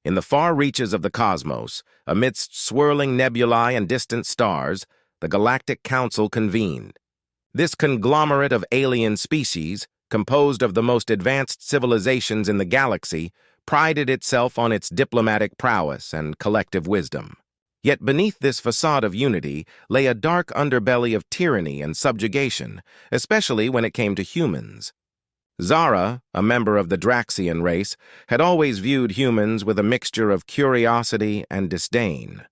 In the far reaches of the cosmos, amidst swirling nebulae and distant stars, the Galactic Council convened. This conglomerate of alien species, composed of the most advanced civilizations in the galaxy, prided itself on its diplomatic prowess and collective wisdom. Yet beneath this facade of unity lay a dark underbelly of tyranny and subjugation, especially when it came to humans. Zara, a member of the Draxian race, had always viewed humans with a mixture of curiosity and disdain.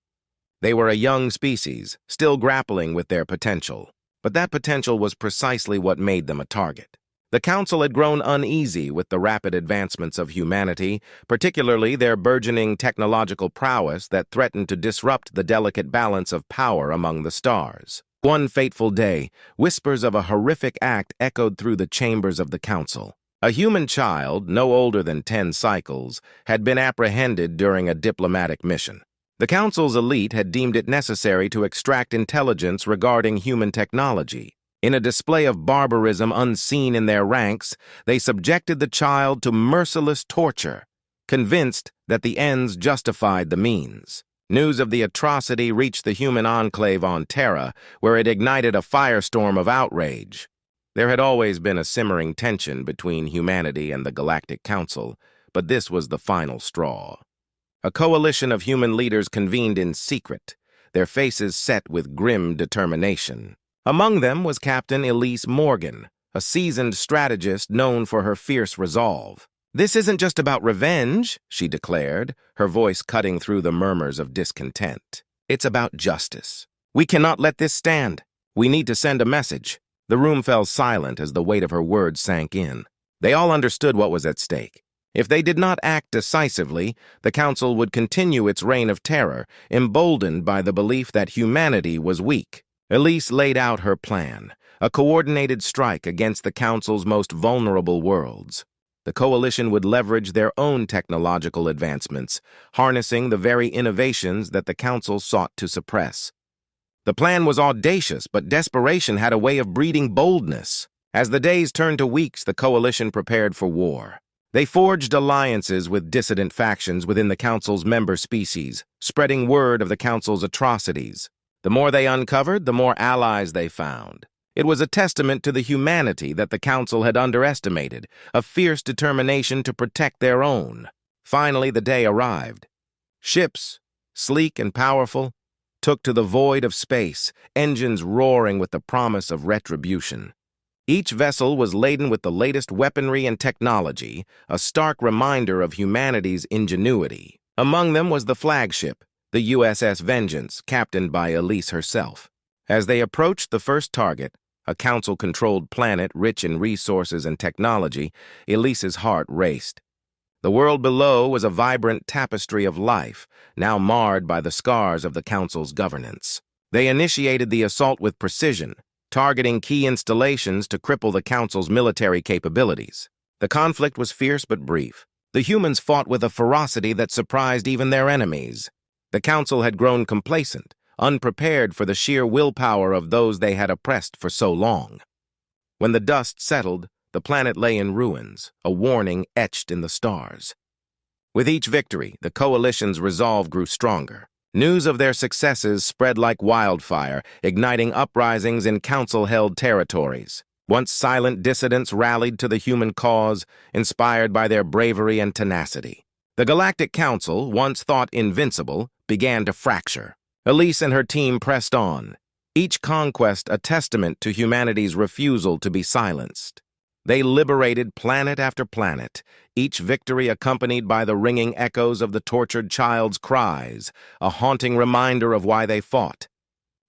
They were a young species, still grappling with their potential, but that potential was precisely what made them a target. The Council had grown uneasy with the rapid advancements of humanity, particularly their burgeoning technological prowess that threatened to disrupt the delicate balance of power among the stars. One fateful day, whispers of a horrific act echoed through the chambers of the Council. A human child, no older than 10 cycles, had been apprehended during a diplomatic mission. The Council's elite had deemed it necessary to extract intelligence regarding human technology. In a display of barbarism unseen in their ranks, they subjected the child to merciless torture, convinced that the ends justified the means. News of the atrocity reached the human enclave on Terra, where it ignited a firestorm of outrage. There had always been a simmering tension between humanity and the Galactic Council, but this was the final straw. A coalition of human leaders convened in secret, their faces set with grim determination. Among them was Captain Elise Morgan, a seasoned strategist known for her fierce resolve. "This isn't just about revenge," she declared, her voice cutting through the murmurs of discontent. "It's about justice. We cannot let this stand. We need to send a message." The room fell silent as the weight of her words sank in. They all understood what was at stake. If they did not act decisively, the Council would continue its reign of terror, emboldened by the belief that humanity was weak. Elise laid out her plan, a coordinated strike against the Council's most vulnerable worlds. The coalition would leverage their own technological advancements, harnessing the very innovations that the Council sought to suppress. The plan was audacious, but desperation had a way of breeding boldness. As the days turned to weeks, the coalition prepared for war. They forged alliances with dissident factions within the Council's member species, spreading word of the Council's atrocities. The more they uncovered, the more allies they found. It was a testament to the humanity that the Council had underestimated, a fierce determination to protect their own. Finally, the day arrived. Ships, sleek and powerful, took to the void of space, engines roaring with the promise of retribution. Each vessel was laden with the latest weaponry and technology, a stark reminder of humanity's ingenuity. Among them was the flagship, the USS Vengeance, captained by Elise herself. As they approached the first target, a Council-controlled planet rich in resources and technology, Elise's heart raced. The world below was a vibrant tapestry of life, now marred by the scars of the Council's governance. They initiated the assault with precision, targeting key installations to cripple the Council's military capabilities. The conflict was fierce but brief. The humans fought with a ferocity that surprised even their enemies. The Council had grown complacent, unprepared for the sheer willpower of those they had oppressed for so long. When the dust settled, the planet lay in ruins, a warning etched in the stars. With each victory, the coalition's resolve grew stronger. News of their successes spread like wildfire, igniting uprisings in Council-held territories. Once silent dissidents rallied to the human cause, inspired by their bravery and tenacity. The Galactic Council, once thought invincible, began to fracture. Elise and her team pressed on, each conquest a testament to humanity's refusal to be silenced. They liberated planet after planet, each victory accompanied by the ringing echoes of the tortured child's cries, a haunting reminder of why they fought.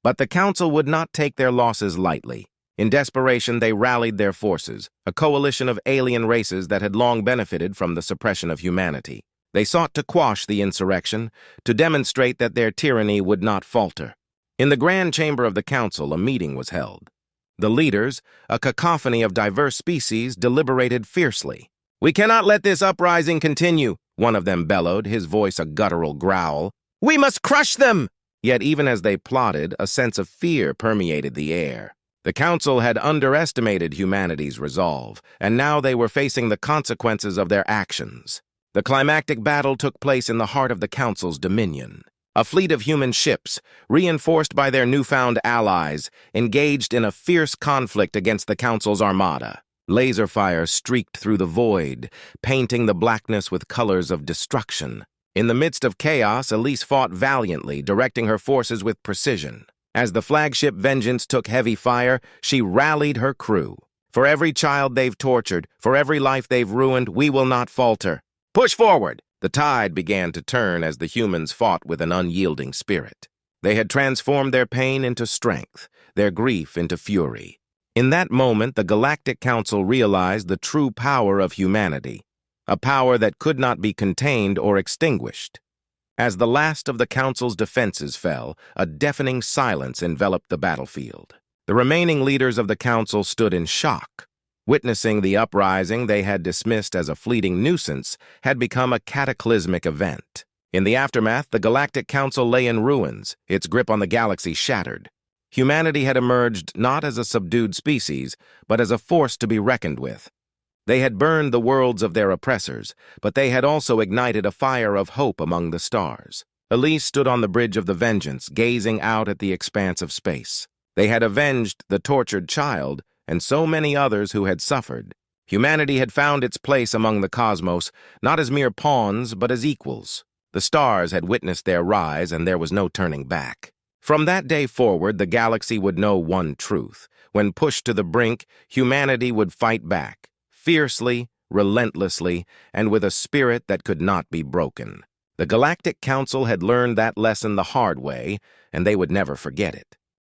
But the Council would not take their losses lightly. In desperation, they rallied their forces, a coalition of alien races that had long benefited from the suppression of humanity. They sought to quash the insurrection, to demonstrate that their tyranny would not falter. In the grand chamber of the Council, a meeting was held. The leaders, a cacophony of diverse species, deliberated fiercely. "We cannot let this uprising continue," one of them bellowed, his voice a guttural growl. "We must crush them!" Yet even as they plotted, a sense of fear permeated the air. The Council had underestimated humanity's resolve, and now they were facing the consequences of their actions. The climactic battle took place in the heart of the Council's dominion. A fleet of human ships, reinforced by their newfound allies, engaged in a fierce conflict against the Council's armada. Laser fire streaked through the void, painting the blackness with colors of destruction. In the midst of chaos, Elise fought valiantly, directing her forces with precision. As the flagship Vengeance took heavy fire, she rallied her crew. For every child they've tortured, for every life they've ruined, we will not falter. Push forward! The tide began to turn as the humans fought with an unyielding spirit. They had transformed their pain into strength, their grief into fury. In that moment, the Galactic Council realized the true power of humanity, a power that could not be contained or extinguished. As the last of the Council's defenses fell, a deafening silence enveloped the battlefield. The remaining leaders of the Council stood in shock. Witnessing the uprising they had dismissed as a fleeting nuisance had become a cataclysmic event. In the aftermath, the Galactic Council lay in ruins, its grip on the galaxy shattered. Humanity had emerged not as a subdued species, but as a force to be reckoned with. They had burned the worlds of their oppressors, but they had also ignited a fire of hope among the stars. Elise stood on the bridge of the Vengeance, gazing out at the expanse of space. They had avenged the tortured child, and so many others who had suffered. Humanity had found its place among the cosmos, not as mere pawns, but as equals. The stars had witnessed their rise, and there was no turning back. From that day forward, the galaxy would know one truth. When pushed to the brink, humanity would fight back, fiercely, relentlessly, and with a spirit that could not be broken. The Galactic Council had learned that lesson the hard way, and they would never forget it.